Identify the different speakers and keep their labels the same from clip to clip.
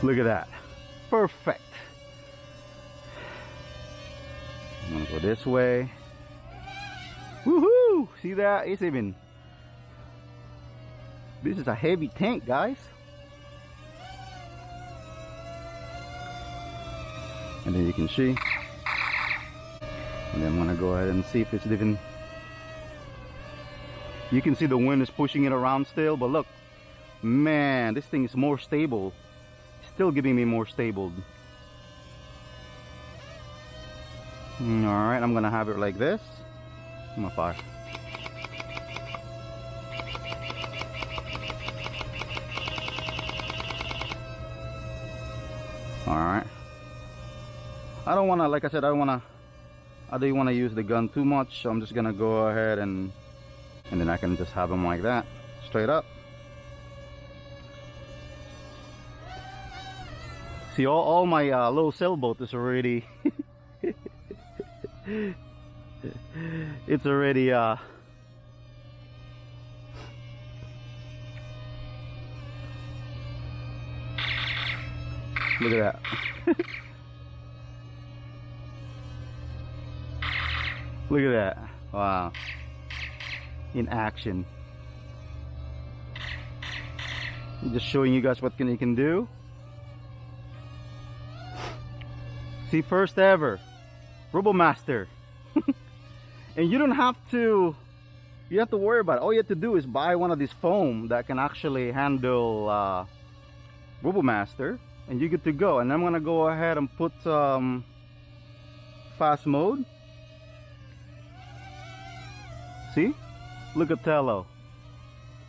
Speaker 1: Look at that. Perfect. I'm gonna go this way. Woohoo! See that? It's even. This is a heavy tank, guys. And then you can see. And then I'm gonna go ahead and see if it's even. You can see the wind is pushing it around still, but look, man, this thing is more stable. Still giving me more stable. Alright, I'm gonna have it like this. I'm gonna fire. Alright. I don't wanna, like I said, I don't wanna use the gun too much, so I'm just gonna go ahead and then I can just have them like that, straight up. See, all my little sailboat is already it's already look at that. Look at that. Wow. In action. I'm just showing you guys what you can do. See, first ever Robomaster. And you don't have to worry about it. All you have to do is buy one of these foam that can actually handle Robomaster, and you're good to go. And I'm gonna go ahead and put fast mode. See, look at Tello.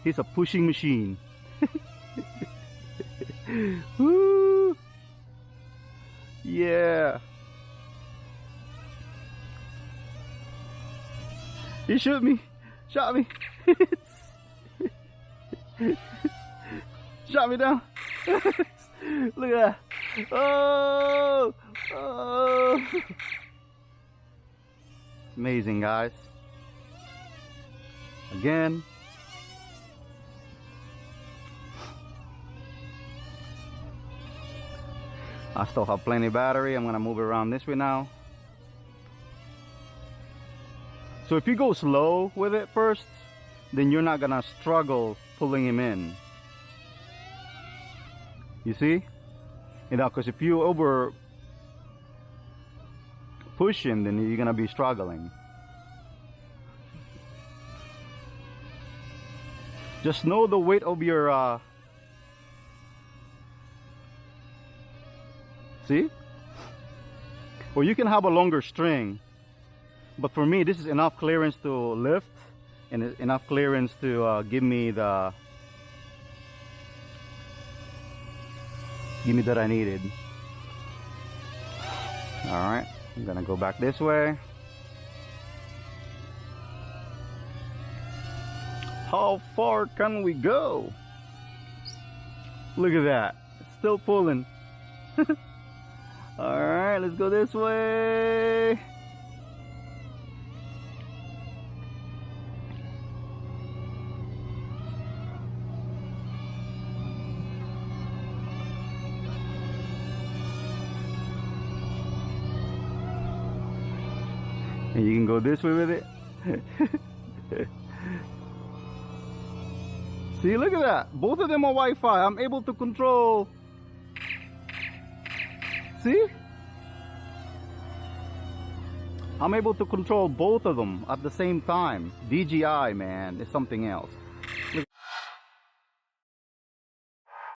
Speaker 1: He's a pushing machine. Woo! Yeah. He shot me. Shot me. Shot me down. Look at that. Oh. Oh. Amazing, guys. Again. I still have plenty of battery. I'm gonna move it around this way now. So if you go slow with it first, then you're not gonna struggle pulling him in. You see? You know, because if you over push him, then you're gonna be struggling. Just know the weight of your see? Or you can have a longer string, but for me this is enough clearance to lift and enough clearance to give me that I needed. Alright, I'm gonna go back this way. How far can we go? Look at that, it's still pulling. Alright, let's go this way. And you can go this way with it. See, look at that. Both of them are Wi-Fi. I'm able to control. See? I'm able to control both of them at the same time. DJI, man, is something else.